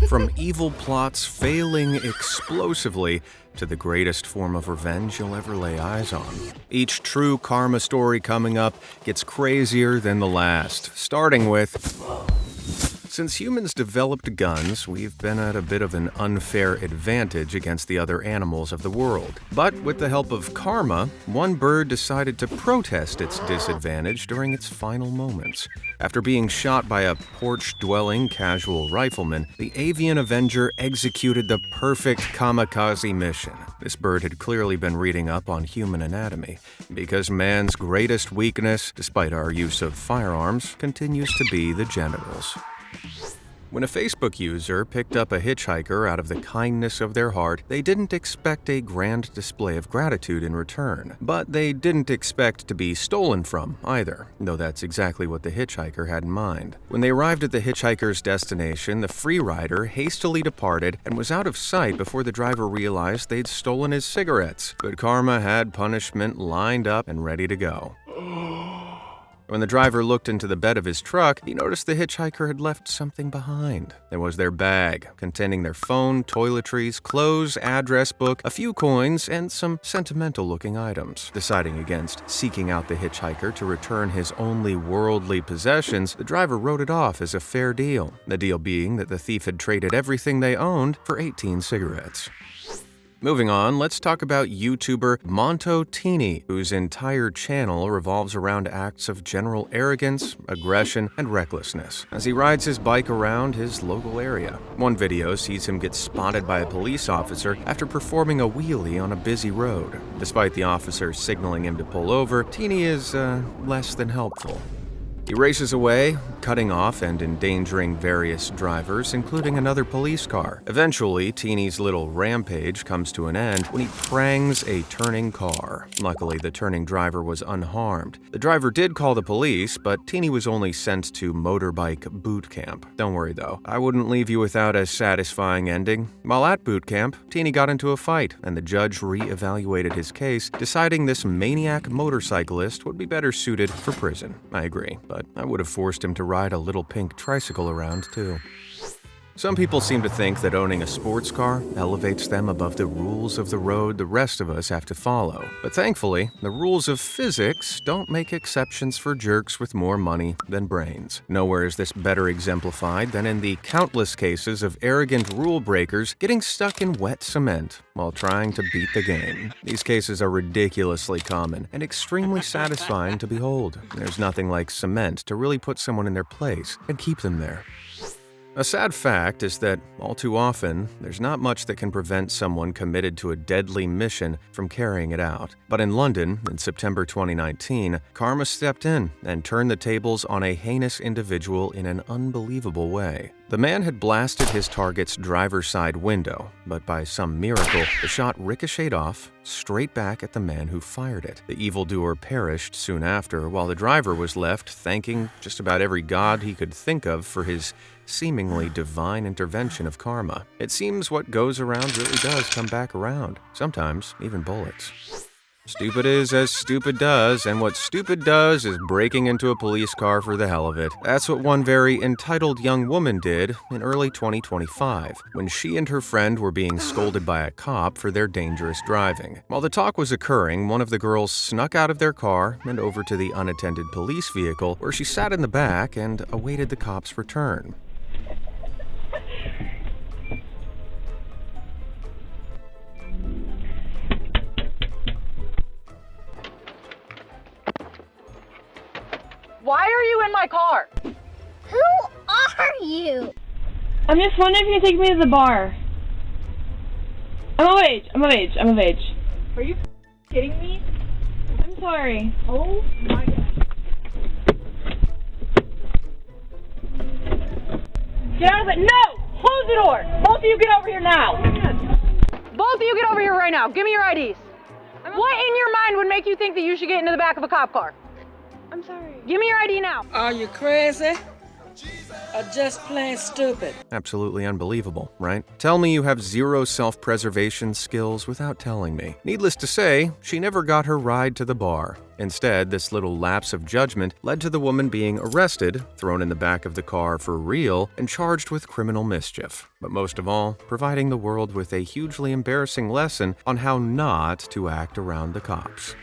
From evil plots failing explosively to the greatest form of revenge you'll ever lay eyes on. Each true karma story coming up gets crazier than the last, starting with... Since humans developed guns, we've been at a bit of an unfair advantage against the other animals of the world. But with the help of karma, one bird decided to protest its disadvantage during its final moments. After being shot by a porch-dwelling casual rifleman, the avian avenger executed the perfect kamikaze mission. This bird had clearly been reading up on human anatomy, because man's greatest weakness, despite our use of firearms, continues to be the genitals. When a Facebook user picked up a hitchhiker out of the kindness of their heart, they didn't expect a grand display of gratitude in return. But they didn't expect to be stolen from either, though that's exactly what the hitchhiker had in mind. When they arrived at the hitchhiker's destination, the free rider hastily departed and was out of sight before the driver realized they'd stolen his cigarettes. But karma had punishment lined up and ready to go. When the driver looked into the bed of his truck, he noticed the hitchhiker had left something behind. There was their bag, containing their phone, toiletries, clothes, address book, a few coins, and some sentimental-looking items. Deciding against seeking out the hitchhiker to return his only worldly possessions, the driver wrote it off as a fair deal. The deal being that the thief had traded everything they owned for 18 cigarettes. Moving on, let's talk about YouTuber Monto Teeny, whose entire channel revolves around acts of general arrogance, aggression, and recklessness as he rides his bike around his local area. One video sees him get spotted by a police officer after performing a wheelie on a busy road. Despite the officer signaling him to pull over, Teeny is less than helpful. He races away, cutting off and endangering various drivers, including another police car. Eventually, Teeny's little rampage comes to an end when he prangs a turning car. Luckily, the turning driver was unharmed. The driver did call the police, but Teeny was only sent to motorbike boot camp. Don't worry though, I wouldn't leave you without a satisfying ending. While at boot camp, Teeny got into a fight, and the judge re-evaluated his case, deciding this maniac motorcyclist would be better suited for prison. I agree, but I would have forced him to ride a little pink tricycle around too. Some people seem to think that owning a sports car elevates them above the rules of the road the rest of us have to follow. But thankfully, the rules of physics don't make exceptions for jerks with more money than brains. Nowhere is this better exemplified than in the countless cases of arrogant rule breakers getting stuck in wet cement while trying to beat the game. These cases are ridiculously common and extremely satisfying to behold. There's nothing like cement to really put someone in their place and keep them there. A sad fact is that, all too often, there's not much that can prevent someone committed to a deadly mission from carrying it out. But in London, in September 2019, karma stepped in and turned the tables on a heinous individual in an unbelievable way. The man had blasted his target's driver's side window, but by some miracle, the shot ricocheted off straight back at the man who fired it. The evildoer perished soon after, while the driver was left thanking just about every god he could think of for his seemingly divine intervention of karma. It seems what goes around really does come back around, sometimes even bullets. Stupid is as stupid does, and what stupid does is breaking into a police car for the hell of it. That's what one very entitled young woman did in early 2025, when she and her friend were being scolded by a cop for their dangerous driving. While the talk was occurring, one of the girls snuck out of their car and over to the unattended police vehicle, where she sat in the back and awaited the cop's return. Why are you in my car? Who are you? I'm just wondering if you can take me to the bar. I'm of age. Are you kidding me? I'm sorry. Oh my god. Get out of it. No! Close the door! Both of you get over here now! Both of you get over here right now. Give me your IDs. What in your mind would make you think that you should get into the back of a cop car? I'm sorry. Give me your ID now. Are you crazy? are just plain stupid. Absolutely unbelievable, right? Tell me you have zero self-preservation skills without telling me. Needless to say, she never got her ride to the bar. Instead, this little lapse of judgment led to the woman being arrested, thrown in the back of the car for real, and charged with criminal mischief. But most of all, providing the world with a hugely embarrassing lesson on how not to act around the cops.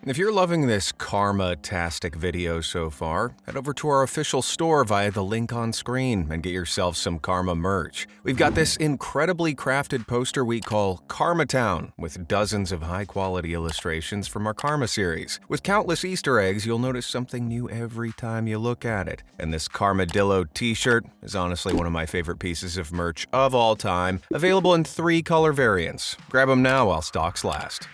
If you're loving this karma-tastic video so far, head over to our official store via the link on screen and get yourself some Karma merch. We've got this incredibly crafted poster we call Karma Town, with dozens of high-quality illustrations from our Karma series. With countless Easter eggs, you'll notice something new every time you look at it. And this Karmadillo t-shirt is honestly one of my favorite pieces of merch of all time, available in 3 color variants. Grab them now while stocks last.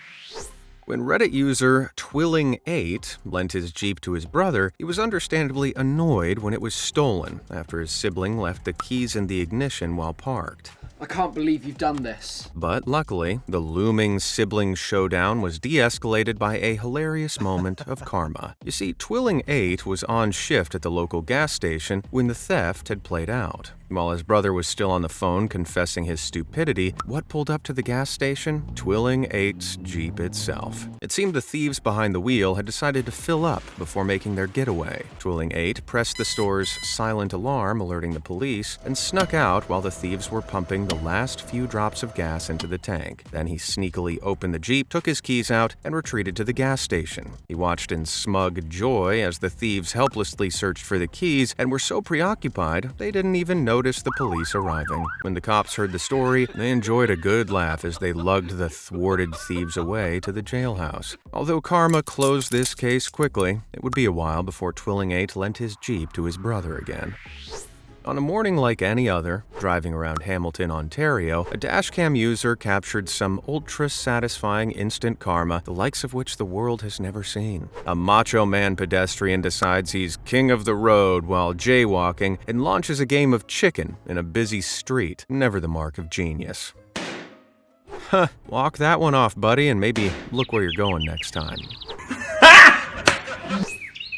When Reddit user Twilling8 lent his Jeep to his brother, he was understandably annoyed when it was stolen after his sibling left the keys in the ignition while parked. I can't believe you've done this. But luckily, the looming sibling showdown was de-escalated by a hilarious moment of karma. You see, Twilling8 was on shift at the local gas station when the theft had played out. While his brother was still on the phone confessing his stupidity, what pulled up to the gas station? Twilling8's Jeep itself. It seemed the thieves behind the wheel had decided to fill up before making their getaway. Twilling8 pressed the store's silent alarm, alerting the police, and snuck out while the thieves were pumping the last few drops of gas into the tank. Then he sneakily opened the Jeep, took his keys out, and retreated to the gas station. He watched in smug joy as the thieves helplessly searched for the keys and were so preoccupied they didn't even notice the police arriving. When the cops heard the story, they enjoyed a good laugh as they lugged the thwarted thieves away to the jailhouse. Although karma closed this case quickly, it would be a while before Twilling8 lent his Jeep to his brother again. On a morning like any other, driving around Hamilton, Ontario, a dashcam user captured some ultra-satisfying instant karma, the likes of which the world has never seen. A macho man pedestrian decides he's king of the road while jaywalking and launches a game of chicken in a busy street, never the mark of genius. Huh, walk that one off, buddy, and maybe look where you're going next time.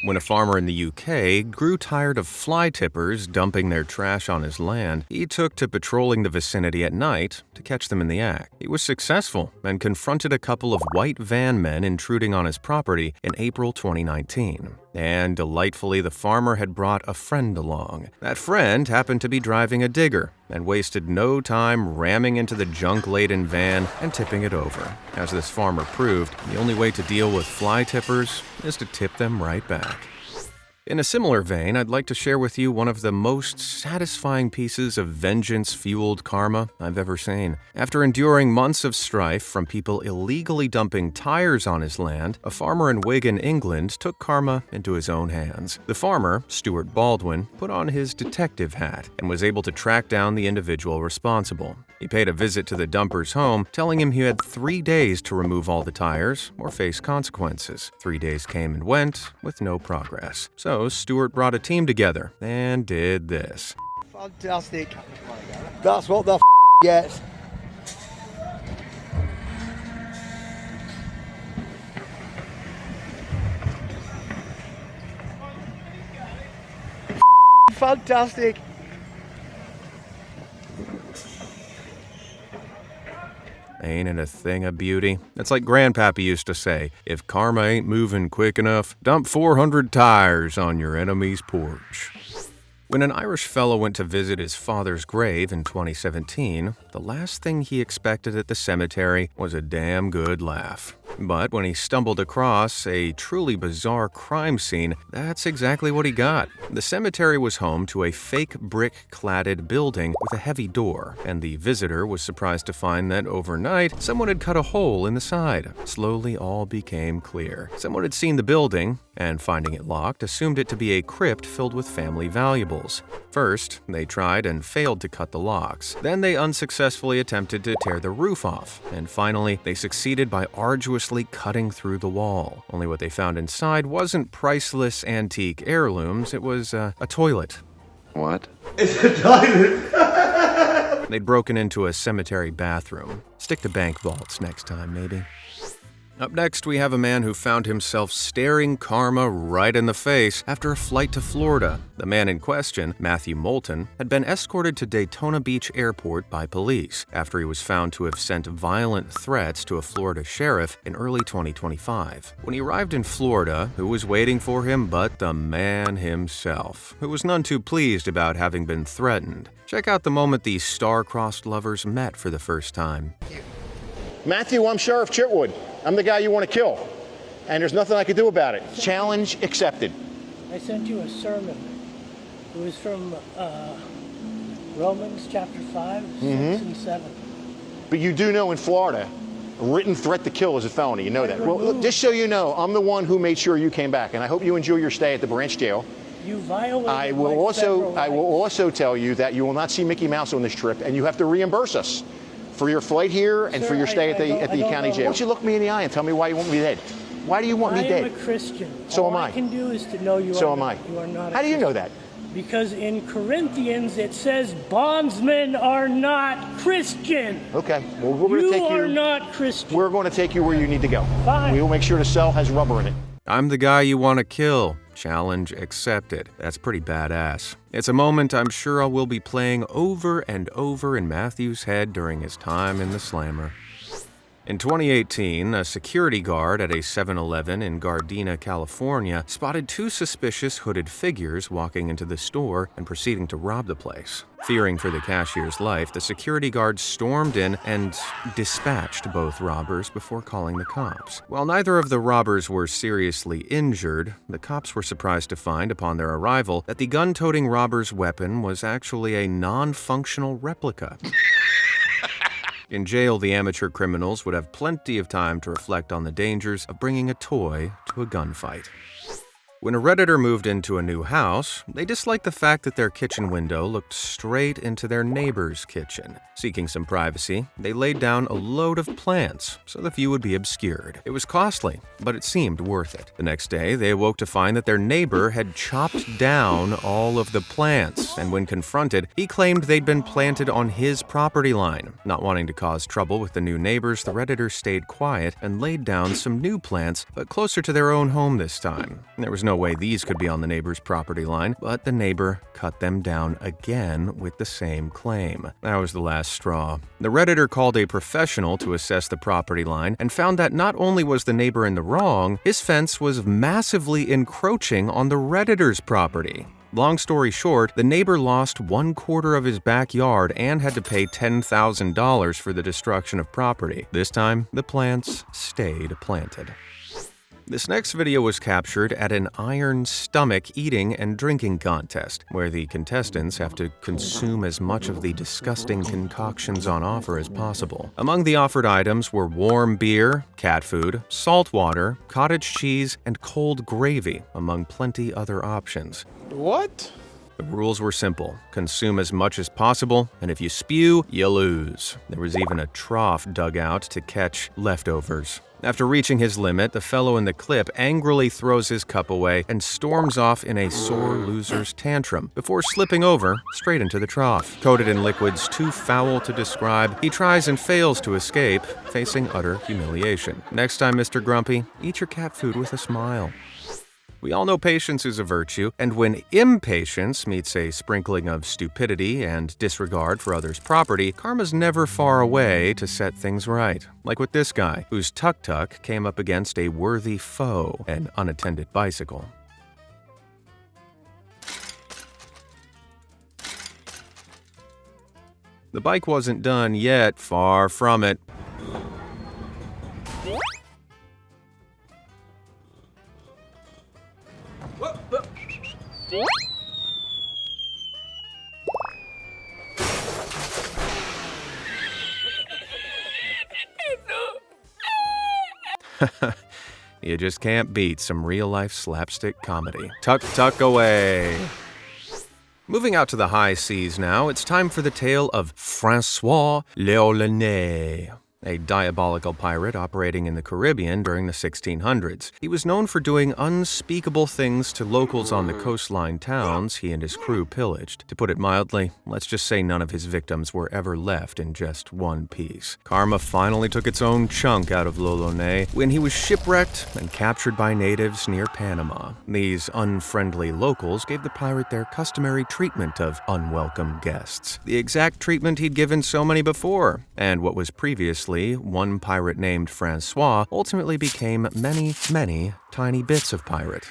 When a farmer in the UK grew tired of fly tippers dumping their trash on his land, he took to patrolling the vicinity at night to catch them in the act. He was successful and confronted a couple of white van men intruding on his property in April 2019. And delightfully, the farmer had brought a friend along. That friend happened to be driving a digger and wasted no time ramming into the junk-laden van and tipping it over. As this farmer proved, the only way to deal with fly tippers is to tip them right back. In a similar vein, I'd like to share with you one of the most satisfying pieces of vengeance-fueled karma I've ever seen. After enduring months of strife from people illegally dumping tires on his land, a farmer in Wigan, England, took karma into his own hands. The farmer, Stuart Baldwin, put on his detective hat and was able to track down the individual responsible. He paid a visit to the dumper's home, telling him he had 3 days to remove all the tires or face consequences. 3 days came and went with no progress. So Stuart brought a team together and did this. Fantastic. That's what the gets. Fantastic. Ain't it a thing of beauty? It's like Grandpappy used to say, if karma ain't moving quick enough, dump 400 tires on your enemy's porch. When an Irish fellow went to visit his father's grave in 2017, the last thing he expected at the cemetery was a damn good laugh. But when he stumbled across a truly bizarre crime scene, that's exactly what he got. The cemetery was home to a fake brick-cladded building with a heavy door, and the visitor was surprised to find that overnight, someone had cut a hole in the side. Slowly, all became clear. Someone had seen the building, and finding it locked, assumed it to be a crypt filled with family valuables. First, they tried and failed to cut the locks. Then they unsuccessfully attempted to tear the roof off. And finally, they succeeded by arduously cutting through the wall. Only what they found inside wasn't priceless antique heirlooms, it was a toilet. What? It's a toilet. They'd broken into a cemetery bathroom. Stick to bank vaults next time, maybe. Up next, we have a man who found himself staring karma right in the face after a flight to Florida. The man in question, Matthew Moulton, had been escorted to Daytona Beach Airport by police after he was found to have sent violent threats to a Florida sheriff in early 2025. When he arrived in Florida, who was waiting for him but the man himself, who was none too pleased about having been threatened. Check out the moment these star-crossed lovers met for the first time. Matthew, I'm Sheriff Chitwood. I'm the guy you want to kill, and there's nothing I can do about it. Challenge accepted. I sent you a sermon. It was from Romans chapter 5, 6 and 7. But you do know in Florida, a written threat to kill is a felony. You know that. Well, look, just so you know, I'm the one who made sure you came back, and I hope you enjoy your stay at the branch jail. You violated I will also tell you that you will not see Mickey Mouse on this trip, and you have to reimburse us for your flight here and for your stay at the county jail. Why don't you look me in the eye and tell me why you want me dead? Why do you want me dead? I am a Christian. So am I. All I can do is to know you so are am not, I. You are not How do you know that? Because in Corinthians it says bondsmen are not Christian. Okay. Well, we're going to take you. You are not Christian. We're going to take you where you need to go. Fine. We will make sure the cell has rubber in it. I'm the guy you want to kill. Challenge accepted. That's pretty badass. It's a moment I'm sure I will be playing over and over in Matthew's head during his time in the slammer. In 2018, a security guard at a 7-Eleven in Gardena, California, spotted two suspicious hooded figures walking into the store and proceeding to rob the place. Fearing for the cashier's life, the security guard stormed in and dispatched both robbers before calling the cops. While neither of the robbers were seriously injured, the cops were surprised to find upon their arrival that the gun-toting robber's weapon was actually a non-functional replica. In jail, the amateur criminals would have plenty of time to reflect on the dangers of bringing a toy to a gunfight. When a Redditor moved into a new house, they disliked the fact that their kitchen window looked straight into their neighbor's kitchen. Seeking some privacy, they laid down a load of plants so the view would be obscured. It was costly, but it seemed worth it. The next day, they awoke to find that their neighbor had chopped down all of the plants, and when confronted, he claimed they'd been planted on his property line. Not wanting to cause trouble with the new neighbors, the Redditor stayed quiet and laid down some new plants, but closer to their own home this time. There was no way these could be on the neighbor's property line, but the neighbor cut them down again with the same claim. That was the last straw. The Redditor called a professional to assess the property line and found that not only was the neighbor in the wrong, his fence was massively encroaching on the Redditor's property. Long story short, the neighbor lost 1/4 of his backyard and had to pay $10,000 for the destruction of property. This time, the plants stayed planted. This next video was captured at an iron stomach eating and drinking contest, where the contestants have to consume as much of the disgusting concoctions on offer as possible. Among the offered items were warm beer, cat food, salt water, cottage cheese, and cold gravy, among plenty other options. What? The rules were simple. Consume as much as possible, and if you spew, you lose. There was even a trough dug out to catch leftovers. After reaching his limit, the fellow in the clip angrily throws his cup away and storms off in a sore loser's tantrum before slipping over straight into the trough. Coated in liquids too foul to describe, he tries and fails to escape, facing utter humiliation. Next time, Mr. Grumpy, eat your cat food with a smile. We all know patience is a virtue, and when impatience meets a sprinkling of stupidity and disregard for others' property, karma's never far away to set things right. Like with this guy, whose tuk-tuk came up against a worthy foe, an unattended bicycle. The bike wasn't done yet, far from it. You just can't beat some real-life slapstick comedy. Tuck away. Moving out to the high seas now, it's time for the tale of François Léolinais. a diabolical pirate operating in the Caribbean during the 1600s. He was known for doing unspeakable things to locals on the coastline towns he and his crew pillaged. To put it mildly, let's just say none of his victims were ever left in just one piece. Karma finally took its own chunk out of Lolone when he was shipwrecked and captured by natives near Panama. These unfriendly locals gave the pirate their customary treatment of unwelcome guests, the exact treatment he'd given so many before, and what was previously one pirate named Francois ultimately became many, many tiny bits of pirate.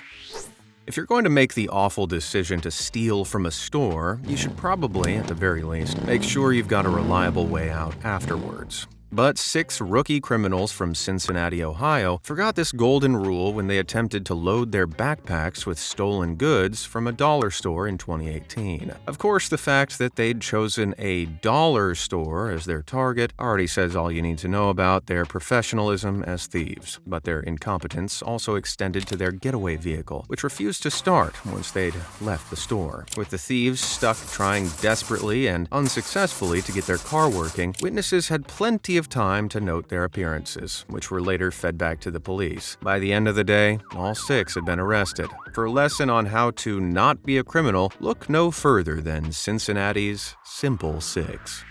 If you're going to make the awful decision to steal from a store, you should probably, at the very least, make sure you've got a reliable way out afterwards. But 6 rookie criminals from Cincinnati, Ohio, forgot this golden rule when they attempted to load their backpacks with stolen goods from a dollar store in 2018. Of course, the fact that they'd chosen a dollar store as their target already says all you need to know about their professionalism as thieves, but their incompetence also extended to their getaway vehicle, which refused to start once they'd left the store. With the thieves stuck trying desperately and unsuccessfully to get their car working, witnesses had plenty of time to note their appearances, which were later fed back to the police. By the end of the day, all 6 had been arrested. For a lesson on how to not be a criminal, look no further than Cincinnati's Simple 6.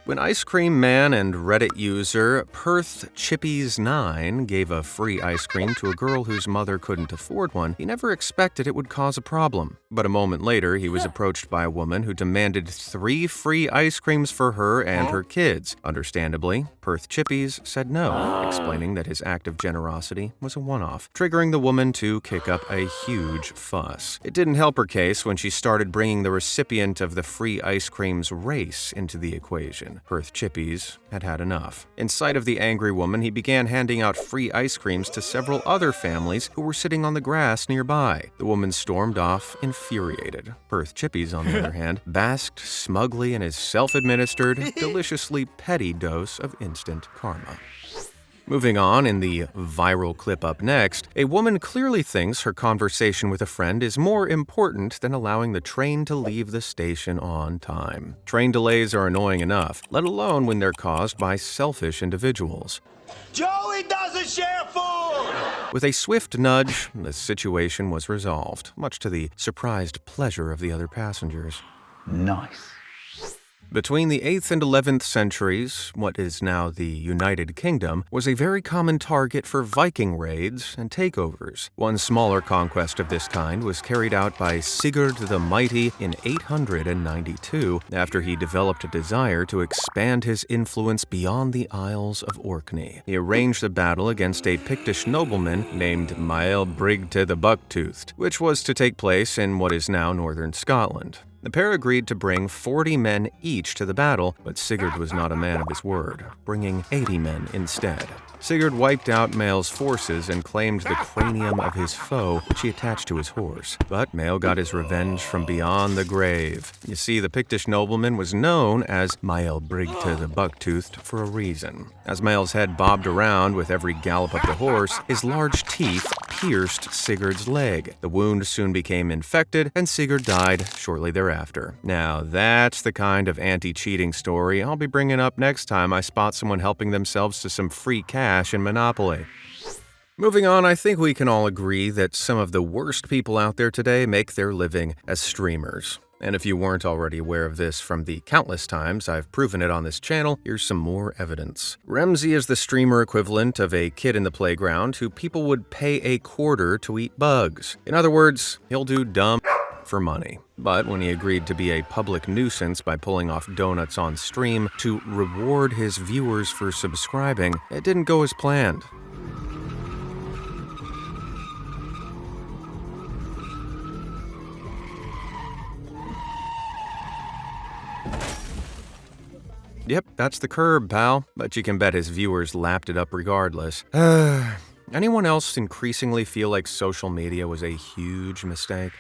When Ice Cream Man and Reddit user PerthChippies9 gave a free ice cream to a girl whose mother couldn't afford one, he never expected it would cause a problem. But a moment later, he was approached by a woman who demanded 3 free ice creams for her and her kids. Understandably, PerthChippies said no, explaining that his act of generosity was a one-off, triggering the woman to kick up a huge fuss. It didn't help her case when she started bringing the recipient of the free ice cream's race into the equation. PerthChippies had had enough. In sight of the angry woman, he began handing out free ice creams to several other families who were sitting on the grass nearby. The woman stormed off, infuriated. PerthChippies, on the other hand, basked smugly in his self-administered, deliciously petty dose of instant karma. Moving on, in the viral clip up next, a woman clearly thinks her conversation with a friend is more important than allowing the train to leave the station on time. Train delays are annoying enough, let alone when they're caused by selfish individuals. Joey doesn't share food! With a swift nudge, the situation was resolved, much to the surprised pleasure of the other passengers. Nice. Between the 8th and 11th centuries, what is now the United Kingdom was a very common target for Viking raids and takeovers. One smaller conquest of this kind was carried out by Sigurd the Mighty in 892, after he developed a desire to expand his influence beyond the Isles of Orkney. He arranged a battle against a Pictish nobleman named Maelbrigte the Bucktoothed, which was to take place in what is now northern Scotland. The pair agreed to bring 40 men each to the battle, but Sigurd was not a man of his word, bringing 80 men instead. Sigurd wiped out Mael's forces and claimed the cranium of his foe, which he attached to his horse. But Mael got his revenge from beyond the grave. You see, the Pictish nobleman was known as Maelbrigte the Bucktoothed for a reason. As Mael's head bobbed around with every gallop of the horse, his large teeth pierced Sigurd's leg. The wound soon became infected, and Sigurd died shortly thereafter. Now, that's the kind of anti-cheating story I'll be bringing up next time I spot someone helping themselves to some free cash in Monopoly. Moving on, I think we can all agree that some of the worst people out there today make their living as streamers. And if you weren't already aware of this from the countless times I've proven it on this channel, here's some more evidence. Remzi is the streamer equivalent of a kid in the playground who people would pay a quarter to eat bugs. In other words, he'll do dumb for money. But when he agreed to be a public nuisance by pulling off donuts on stream to reward his viewers for subscribing, it didn't go as planned. Yep, that's the curb, pal. But you can bet his viewers lapped it up regardless. Anyone else increasingly feel like social media was a huge mistake?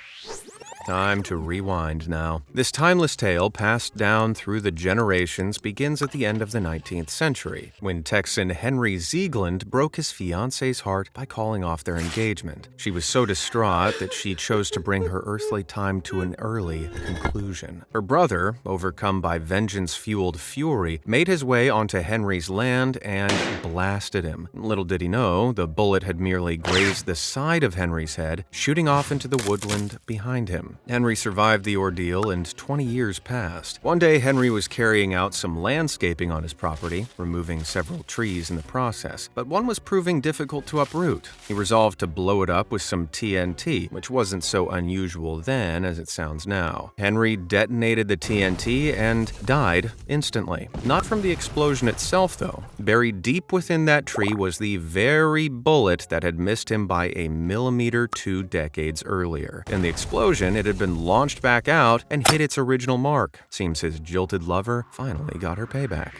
Time to rewind now. This timeless tale, passed down through the generations, begins at the end of the 19th century, when Texan Henry Ziegland broke his fiancée's heart by calling off their engagement. She was so distraught that she chose to bring her earthly time to an early conclusion. Her brother, overcome by vengeance-fueled fury, made his way onto Henry's land and blasted him. Little did he know, the bullet had merely grazed the side of Henry's head, shooting off into the woodland behind him. Henry survived the ordeal, and 20 years passed. One day, Henry was carrying out some landscaping on his property, removing several trees in the process, but one was proving difficult to uproot. He resolved to blow it up with some TNT, which wasn't so unusual then as it sounds now. Henry detonated the TNT and died instantly. Not from the explosion itself, though. Buried deep within that tree was the very bullet that had missed him by a millimeter 2 decades earlier. In the explosion, it had been launched back out and hit its original mark. Seems his jilted lover finally got her payback.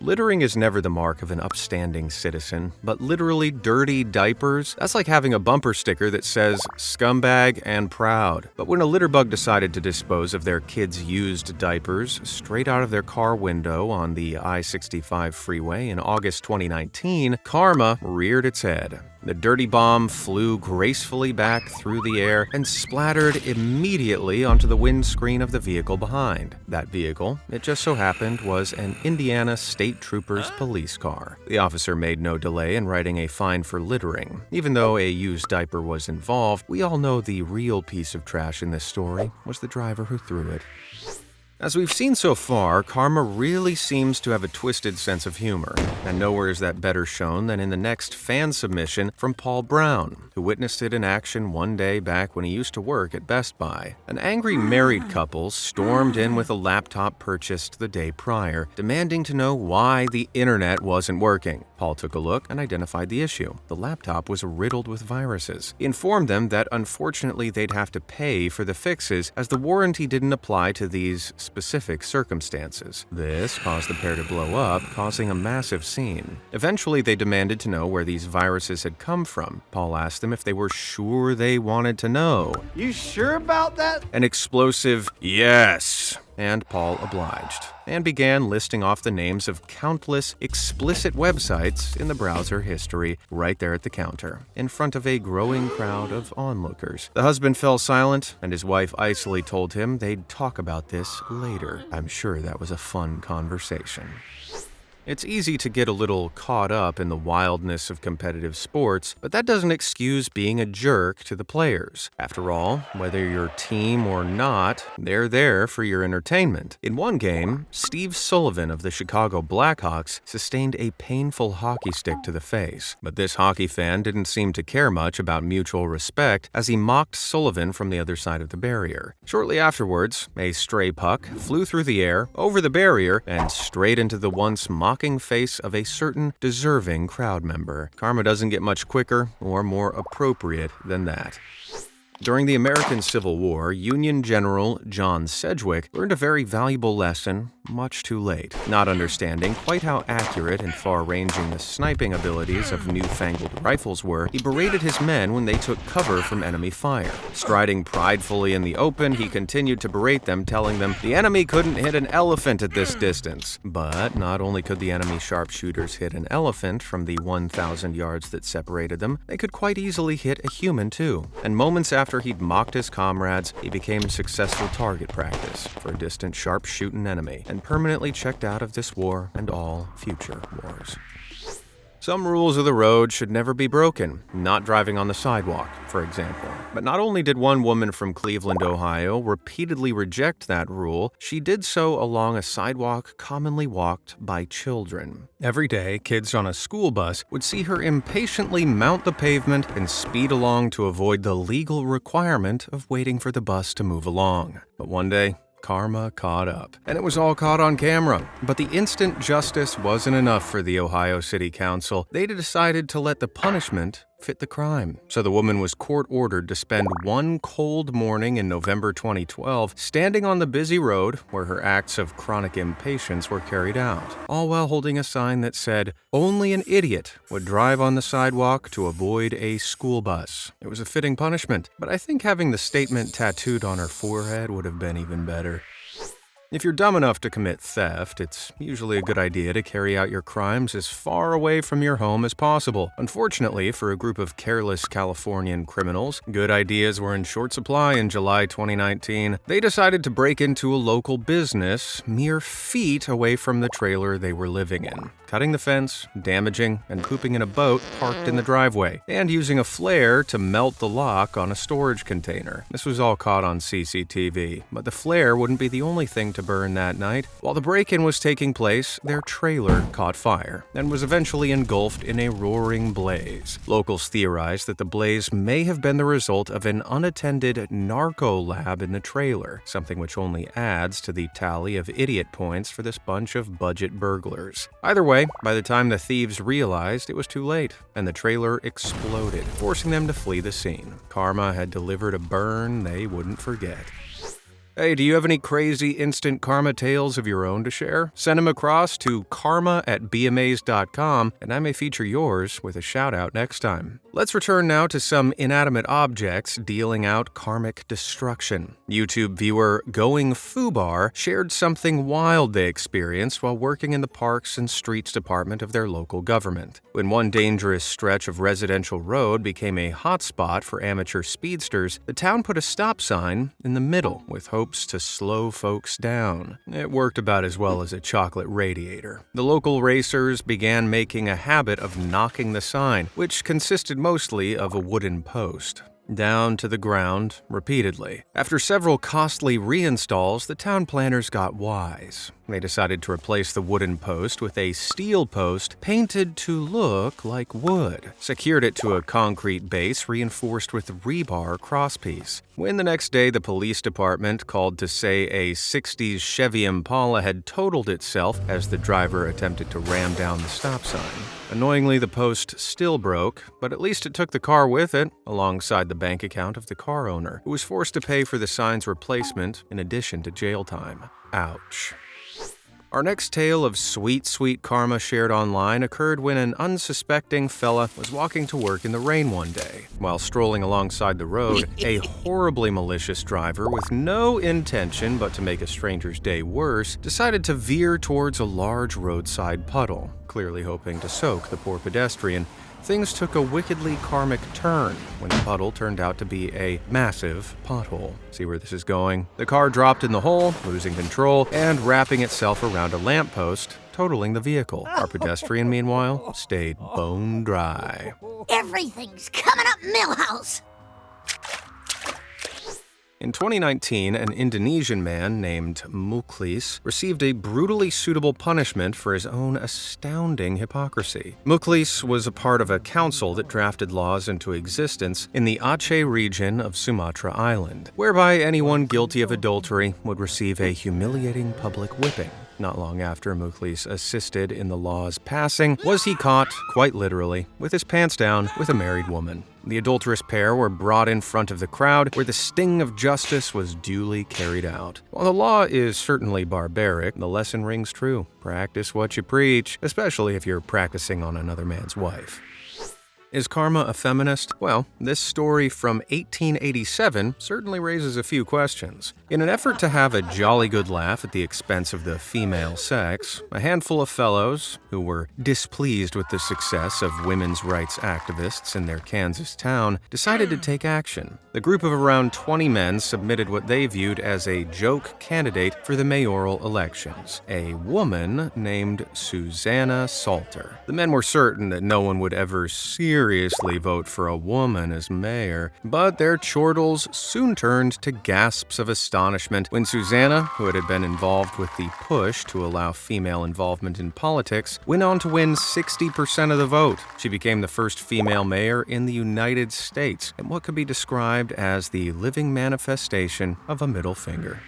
Littering is never the mark of an upstanding citizen, but literally dirty diapers, that's like having a bumper sticker that says scumbag and proud. But when a litterbug decided to dispose of their kids' used diapers straight out of their car window on the I-65 freeway in August 2019, karma reared its head. The dirty bomb flew gracefully back through the air and splattered immediately onto the windscreen of the vehicle behind. That vehicle, it just so happened, was an Indiana State Troopers police car. The officer made no delay in writing a fine for littering. Even though a used diaper was involved, we all know the real piece of trash in this story was the driver who threw it. As we've seen so far, karma really seems to have a twisted sense of humor, and nowhere is that better shown than in the next fan submission from Paul Brown, who witnessed it in action one day back when he used to work at Best Buy. An angry married couple stormed in with a laptop purchased the day prior, demanding to know why the internet wasn't working. Paul took a look and identified the issue. The laptop was riddled with viruses. He informed them that unfortunately they'd have to pay for the fixes as the warranty didn't apply to these specific circumstances. This caused the pair to blow up, causing a massive scene. Eventually, they demanded to know where these viruses had come from. Paul asked them if they were sure they wanted to know. You sure about that? An explosive yes. And Paul obliged, and began listing off the names of countless explicit websites in the browser history right there at the counter, in front of a growing crowd of onlookers. The husband fell silent, and his wife icily told him they'd talk about this later. I'm sure that was a fun conversation. It's easy to get a little caught up in the wildness of competitive sports, but that doesn't excuse being a jerk to the players. After all, whether you're team or not, they're there for your entertainment. In one game, Steve Sullivan of the Chicago Blackhawks sustained a painful hockey stick to the face, but this hockey fan didn't seem to care much about mutual respect as he mocked Sullivan from the other side of the barrier. Shortly afterwards, a stray puck flew through the air, over the barrier, and straight into the once mocking face of a certain deserving crowd member. Karma doesn't get much quicker or more appropriate than that. During the American Civil War, Union General John Sedgwick learned a very valuable lesson much too late. Not understanding quite how accurate and far-ranging the sniping abilities of newfangled rifles were, he berated his men when they took cover from enemy fire. Striding pridefully in the open, he continued to berate them, telling them the enemy couldn't hit an elephant at this distance. But not only could the enemy sharpshooters hit an elephant from the 1,000 yards that separated them, they could quite easily hit a human too. And moments after he'd mocked his comrades, he became successful target practice for a distant sharpshooting enemy, and permanently checked out of this war and all future wars. Some rules of the road should never be broken, not driving on the sidewalk, for example. But not only did one woman from Cleveland, Ohio, repeatedly reject that rule, she did so along a sidewalk commonly walked by children. Every day, kids on a school bus would see her impatiently mount the pavement and speed along to avoid the legal requirement of waiting for the bus to move along. But one day, karma caught up, and it was all caught on camera. But the instant justice wasn't enough for the Ohio City Council. They decided to let the punishment fit the crime. So the woman was court-ordered to spend one cold morning in November 2012 standing on the busy road where her acts of chronic impatience were carried out, all while holding a sign that said, "Only an idiot would drive on the sidewalk to avoid a school bus." It was a fitting punishment, but I think having the statement tattooed on her forehead would have been even better. If you're dumb enough to commit theft, it's usually a good idea to carry out your crimes as far away from your home as possible. Unfortunately, for a group of careless Californian criminals, good ideas were in short supply in July 2019. They decided to break into a local business mere feet away from the trailer they were living in, cutting the fence, damaging, and pooping in a boat parked in the driveway, and using a flare to melt the lock on a storage container. This was all caught on CCTV, but the flare wouldn't be the only thing to burn that night. While the break-in was taking place, their trailer caught fire and was eventually engulfed in a roaring blaze. Locals theorized that the blaze may have been the result of an unattended narco lab in the trailer, something which only adds to the tally of idiot points for this bunch of budget burglars. Either way, by the time the thieves realized, it was too late, and the trailer exploded, forcing them to flee the scene. Karma had delivered a burn they wouldn't forget. Hey, do you have any crazy instant karma tales of your own to share? Send them across to karma@beamazed.com, and I may feature yours with a shout-out next time. Let's return now to some inanimate objects dealing out karmic destruction. YouTube viewer Going Foobar shared something wild they experienced while working in the Parks and Streets Department of their local government. When one dangerous stretch of residential road became a hotspot for amateur speedsters, the town put a stop sign in the middle with hopes to slow folks down. It worked about as well as a chocolate radiator. The local racers began making a habit of knocking the sign, which consisted mostly of a wooden post, down to the ground repeatedly. After several costly reinstalls, the town planners got wise. They decided to replace the wooden post with a steel post painted to look like wood, secured it to a concrete base reinforced with rebar crosspiece. When the next day the police department called to say a 60s Chevy Impala had totaled itself as the driver attempted to ram down the stop sign. Annoyingly, the post still broke, but at least it took the car with it, alongside the bank account of the car owner, who was forced to pay for the sign's replacement in addition to jail time. Ouch. Our next tale of sweet, sweet karma shared online occurred when an unsuspecting fella was walking to work in the rain one day. While strolling alongside the road, a horribly malicious driver with no intention but to make a stranger's day worse decided to veer towards a large roadside puddle, clearly hoping to soak the poor pedestrian. Things took a wickedly karmic turn when the puddle turned out to be a massive pothole. See where this is going? The car dropped in the hole, losing control, and wrapping itself around a lamppost, totaling the vehicle. Our pedestrian, meanwhile, stayed bone dry. Everything's coming up Millhouse. In 2019, an Indonesian man named Muklis received a brutally suitable punishment for his own astounding hypocrisy. Muklis was a part of a council that drafted laws into existence in the Aceh region of Sumatra Island, whereby anyone guilty of adultery would receive a humiliating public whipping. Not long after Muklis assisted in the law's passing, was he caught, quite literally, with his pants down with a married woman. The adulterous pair were brought in front of the crowd, where the sting of justice was duly carried out. While the law is certainly barbaric, the lesson rings true. Practice what you preach, especially if you're practicing on another man's wife. Is karma a feminist? Well, this story from 1887 certainly raises a few questions. In an effort to have a jolly good laugh at the expense of the female sex, a handful of fellows, who were displeased with the success of women's rights activists in their Kansas town, decided to take action. The group of around 20 men submitted what they viewed as a joke candidate for the mayoral elections, a woman named Susanna Salter. The men were certain that no one would ever seriously vote for a woman as mayor, but their chortles soon turned to gasps of astonishment when Susanna, who had been involved with the push to allow female involvement in politics, went on to win 60% of the vote. She became the first female mayor in the United States, and what could be described as the living manifestation of a middle finger.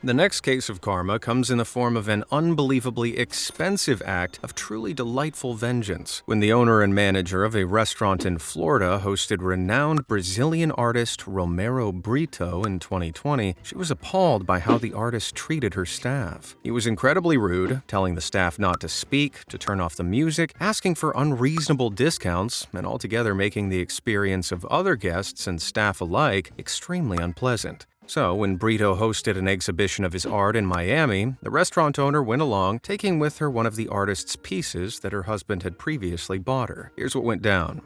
The next case of karma comes in the form of an unbelievably expensive act of truly delightful vengeance. When the owner and manager of a restaurant in Florida hosted renowned Brazilian artist Romero Brito in 2020, she was appalled by how the artist treated her staff. He was incredibly rude, telling the staff not to speak, to turn off the music, asking for unreasonable discounts, and altogether making the experience of other guests and staff alike extremely unpleasant. So, when Brito hosted an exhibition of his art in Miami, the restaurant owner went along, taking with her one of the artist's pieces that her husband had previously bought her. Here's what went down.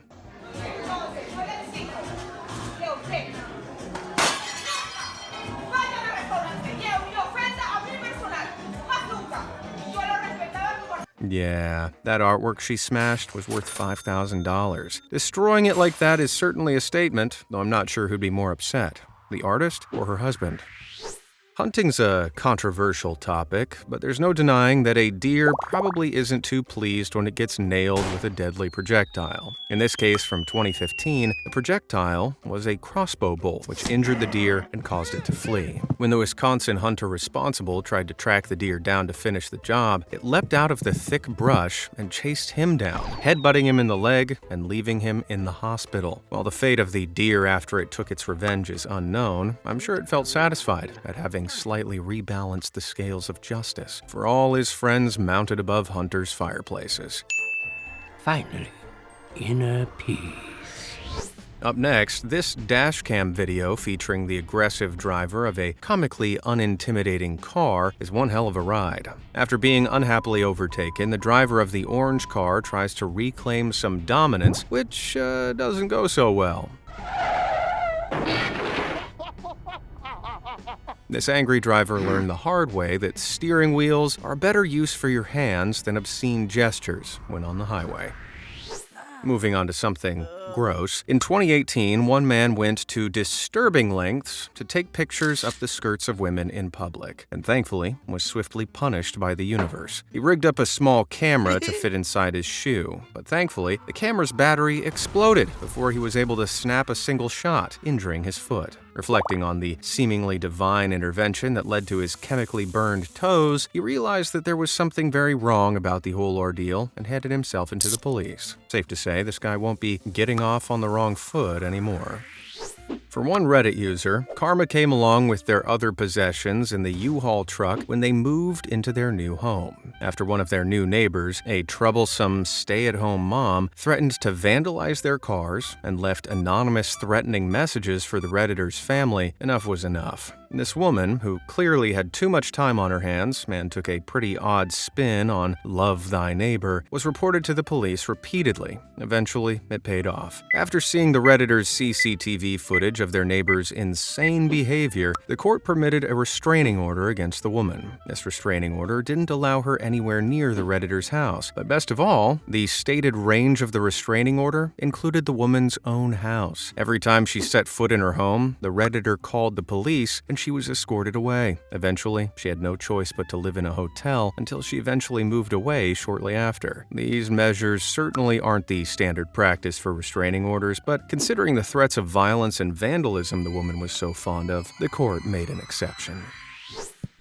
Yeah, that artwork she smashed was worth $5,000. Destroying it like that is certainly a statement, though I'm not sure who'd be more upset. The artist or her husband? Hunting's a controversial topic, but there's no denying that a deer probably isn't too pleased when it gets nailed with a deadly projectile. In this case from 2015, the projectile was a crossbow bolt, which injured the deer and caused it to flee. When the Wisconsin hunter responsible tried to track the deer down to finish the job, it leapt out of the thick brush and chased him down, headbutting him in the leg and leaving him in the hospital. While the fate of the deer after it took its revenge is unknown, I'm sure it felt satisfied at having slightly rebalanced the scales of justice for all his friends mounted above hunters' fireplaces. Finally, inner peace. Up next, this dashcam video featuring the aggressive driver of a comically unintimidating car is one hell of a ride. After being unhappily overtaken, the driver of the orange car tries to reclaim some dominance, which doesn't go so well. This angry driver learned the hard way that steering wheels are better use for your hands than obscene gestures when on the highway. Moving on to something gross. In 2018, one man went to disturbing lengths to take pictures up the skirts of women in public, and thankfully was swiftly punished by the universe. He rigged up a small camera to fit inside his shoe, but thankfully, the camera's battery exploded before he was able to snap a single shot, injuring his foot. Reflecting on the seemingly divine intervention that led to his chemically burned toes, he realized that there was something very wrong about the whole ordeal and handed himself into the police. Safe to say, this guy won't be getting off on the wrong foot anymore. For one Reddit user, karma came along with their other possessions in the U-Haul truck when they moved into their new home. After one of their new neighbors, a troublesome stay-at-home mom, threatened to vandalize their cars and left anonymous threatening messages for the Redditor's family, enough was enough. This woman, who clearly had too much time on her hands and took a pretty odd spin on love thy neighbor, was reported to the police repeatedly. Eventually, it paid off. After seeing the Redditor's CCTV footage of their neighbor's insane behavior, the court permitted a restraining order against the woman. This restraining order didn't allow her anywhere near the Redditor's house, but best of all, the stated range of the restraining order included the woman's own house. Every time she set foot in her home, the Redditor called the police and she was escorted away. Eventually, she had no choice but to live in a hotel until she eventually moved away shortly after. These measures certainly aren't the standard practice for restraining orders, but considering the threats of violence and vandalism the woman was so fond of, the court made an exception.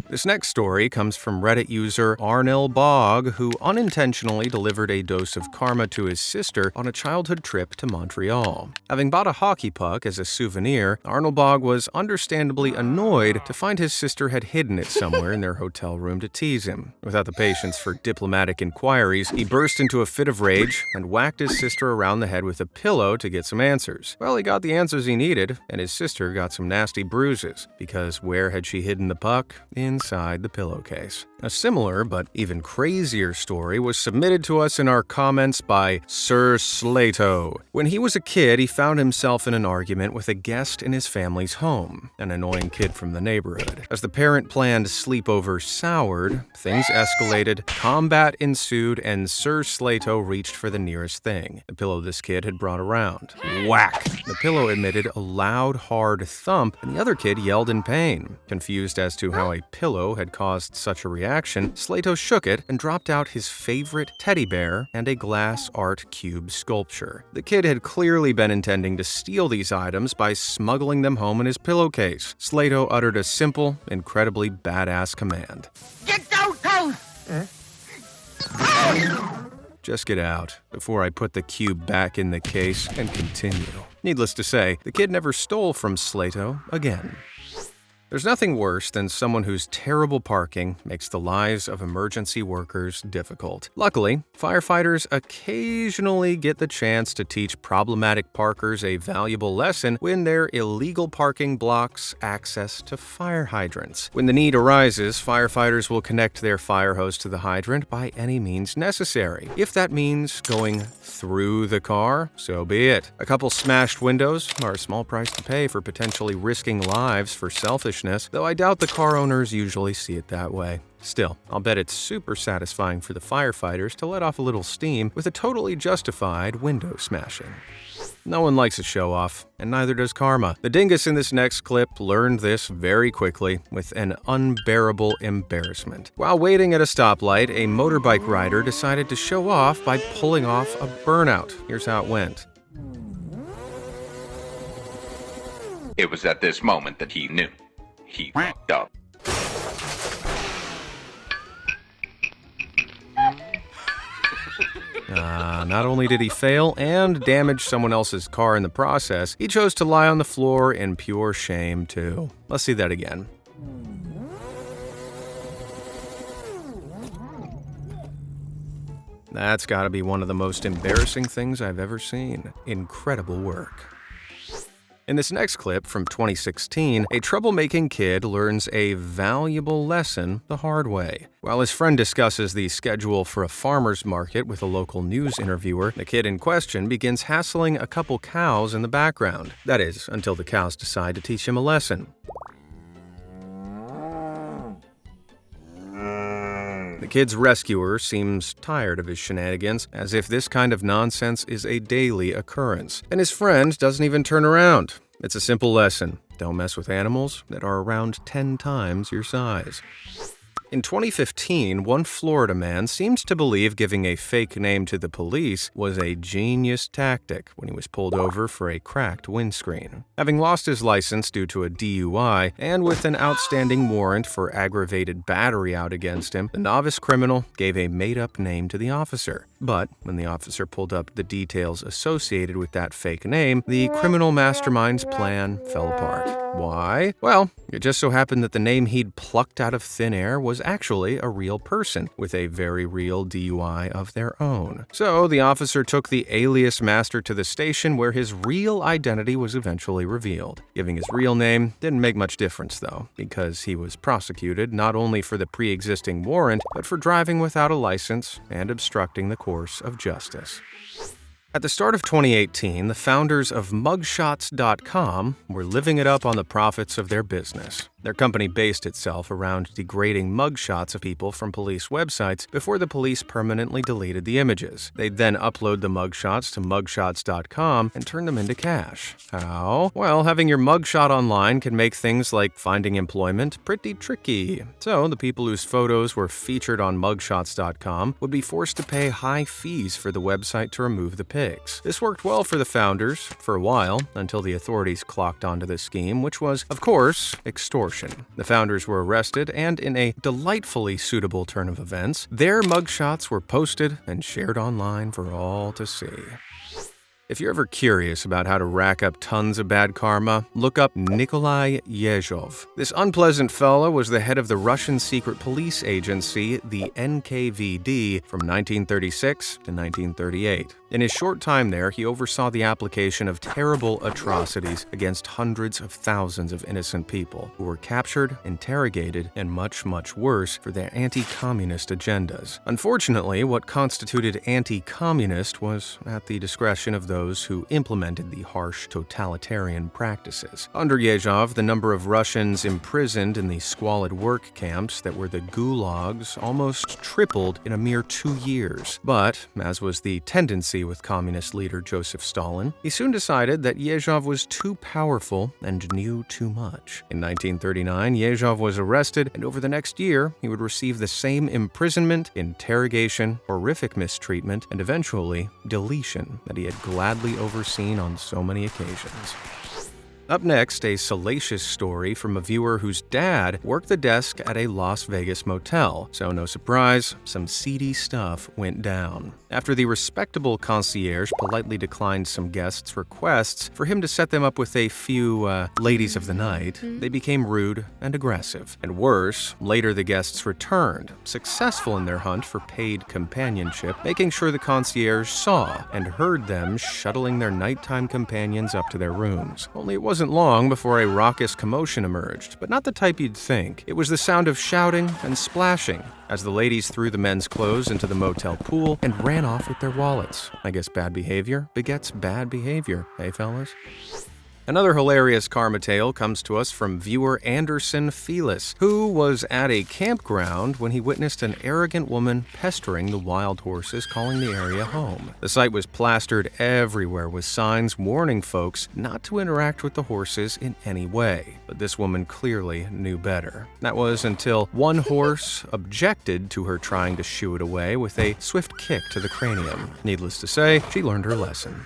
This next story comes from Reddit user Arnell Bog, who unintentionally delivered a dose of karma to his sister on a childhood trip to Montreal. Having bought a hockey puck as a souvenir, Arnell Bog was understandably annoyed to find his sister had hidden it somewhere in their hotel room to tease him. Without the patience for diplomatic inquiries, he burst into a fit of rage and whacked his sister around the head with a pillow to get some answers. Well, he got the answers he needed, and his sister got some nasty bruises, because where had she hidden the puck? Inside the pillowcase. A similar, but even crazier story was submitted to us in our comments by Sir Slato. When he was a kid, he found himself in an argument with a guest in his family's home, an annoying kid from the neighborhood. As the parent-planned sleepover soured, things escalated, combat ensued, and Sir Slato reached for the nearest thing, the pillow this kid had brought around. Whack! The pillow emitted a loud, hard thump, and the other kid yelled in pain. Confused as to how a pillow pillow had caused such a reaction, Slato shook it and dropped out his favorite teddy bear and a glass art cube sculpture. The kid had clearly been intending to steal these items by smuggling them home in his pillowcase. Slato uttered a simple, incredibly badass command. Get those toes! Just get out, before I put the cube back in the case and continue. Needless to say, the kid never stole from Slato again. There's nothing worse than someone whose terrible parking makes the lives of emergency workers difficult. Luckily, firefighters occasionally get the chance to teach problematic parkers a valuable lesson when their illegal parking blocks access to fire hydrants. When the need arises, firefighters will connect their fire hose to the hydrant by any means necessary. If that means going through the car, so be it. A couple smashed windows are a small price to pay for potentially risking lives for selfishness, though I doubt the car owners usually see it that way. Still, I'll bet it's super satisfying for the firefighters to let off a little steam with a totally justified window smashing. No one likes a show-off, and neither does karma. The dingus in this next clip learned this very quickly with an unbearable embarrassment. While waiting at a stoplight, a motorbike rider decided to show off by pulling off a burnout. Here's how it went. It was at this moment that he knew. He fucked up. Not only did he fail and damage someone else's car in the process, he chose to lie on the floor in pure shame, too. Let's see that again. That's gotta be one of the most embarrassing things I've ever seen. Incredible work. In this next clip from 2016, a troublemaking kid learns a valuable lesson the hard way. While his friend discusses the schedule for a farmer's market with a local news interviewer, the kid in question begins hassling a couple cows in the background. That is, until the cows decide to teach him a lesson. The kid's rescuer seems tired of his shenanigans, as if this kind of nonsense is a daily occurrence. And his friend doesn't even turn around. It's a simple lesson. Don't mess with animals that are around 10 times your size. In 2015, one Florida man seemed to believe giving a fake name to the police was a genius tactic when he was pulled over for a cracked windscreen. Having lost his license due to a DUI and with an outstanding warrant for aggravated battery out against him, the novice criminal gave a made-up name to the officer. But when the officer pulled up the details associated with that fake name, the criminal mastermind's plan fell apart. Why? Well, it just so happened that the name he'd plucked out of thin air was actually a real person with a very real DUI of their own. So the officer took the alias master to the station where his real identity was eventually revealed. Giving his real name didn't make much difference though, because he was prosecuted not only for the pre-existing warrant, but for driving without a license and obstructing the course of justice. At the start of 2018, the founders of Mugshots.com were living it up on the profits of their business. Their company based itself around degrading mugshots of people from police websites before the police permanently deleted the images. They'd then upload the mugshots to Mugshots.com and turn them into cash. How? Well, having your mugshot online can make things like finding employment pretty tricky. So the people whose photos were featured on Mugshots.com would be forced to pay high fees for the website to remove the pics. This worked well for the founders for a while, until the authorities clocked onto the scheme, which was, of course, extortion. The founders were arrested, and in a delightfully suitable turn of events, their mugshots were posted and shared online for all to see. If you're ever curious about how to rack up tons of bad karma, look up Nikolai Yezhov. This unpleasant fellow was the head of the Russian secret police agency, the NKVD, from 1936 to 1938. In his short time there, he oversaw the application of terrible atrocities against hundreds of thousands of innocent people who were captured, interrogated, and much, much worse for their anti-communist agendas. Unfortunately, what constituted anti-communist was at the discretion of those who implemented the harsh totalitarian practices. Under Yezhov, the number of Russians imprisoned in the squalid work camps that were the gulags almost tripled in a mere 2 years. But, as was the tendency with communist leader Joseph Stalin, he soon decided that Yezhov was too powerful and knew too much. In 1939, Yezhov was arrested, and over the next year, he would receive the same imprisonment, interrogation, horrific mistreatment, and eventually deletion that he had gladly overseen on so many occasions. Up next, a salacious story from a viewer whose dad worked the desk at a Las Vegas motel, so no surprise, some seedy stuff went down. After the respectable concierge politely declined some guests' requests for him to set them up with a few, ladies of the night, they became rude and aggressive. And worse, later the guests returned, successful in their hunt for paid companionship, making sure the concierge saw and heard them shuttling their nighttime companions up to their rooms. Only it wasn't long before a raucous commotion emerged, but not the type you'd think. It was the sound of shouting and splashing as the ladies threw the men's clothes into the motel pool and ran off with their wallets. I guess bad behavior begets bad behavior, eh, fellas? Another hilarious karma tale comes to us from viewer Anderson Felis, who was at a campground when he witnessed an arrogant woman pestering the wild horses, calling the area home. The site was plastered everywhere with signs warning folks not to interact with the horses in any way. But this woman clearly knew better. That was until one horse objected to her trying to shoo it away with a swift kick to the cranium. Needless to say, she learned her lesson.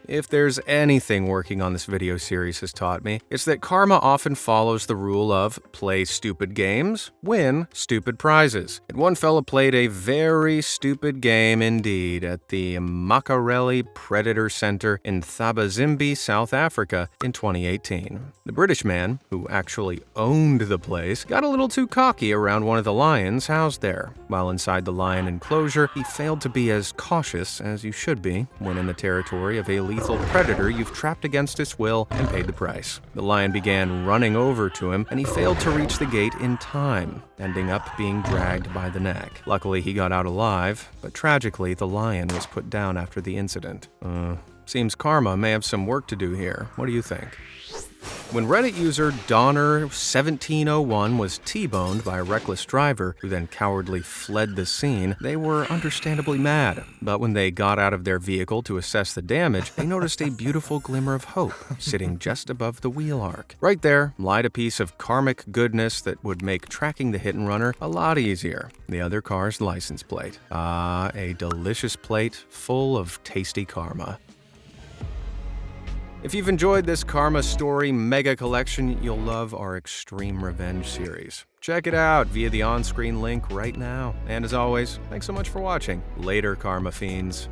If there's anything working on this video series has taught me, it's that karma often follows the rule of play stupid games, win stupid prizes. And one fella played a very stupid game indeed at the Makareli Predator Center in Thabazimbi, South Africa in 2018. The British man, who actually owned the place, got a little too cocky around one of the lions housed there. While inside the lion enclosure, he failed to be as cautious as you should be when in the territory of a lethal predator you've trapped against his will and paid the price. The lion began running over to him, and he failed to reach the gate in time, ending up being dragged by the neck. Luckily, he got out alive, but tragically, the lion was put down after the incident. Seems karma may have some work to do here. What do you think? When Reddit user Donner1701 was T-boned by a reckless driver who then cowardly fled the scene, they were understandably mad. But when they got out of their vehicle to assess the damage, they noticed a beautiful glimmer of hope sitting just above the wheel arc. Right there lied a piece of karmic goodness that would make tracking the hit-and-runner a lot easier. The other car's license plate. Ah, a delicious plate full of tasty karma. If you've enjoyed this Karma Story mega collection, you'll love our Extreme Revenge series. Check it out via the on-screen link right now. And as always, thanks so much for watching. Later, Karma Fiends.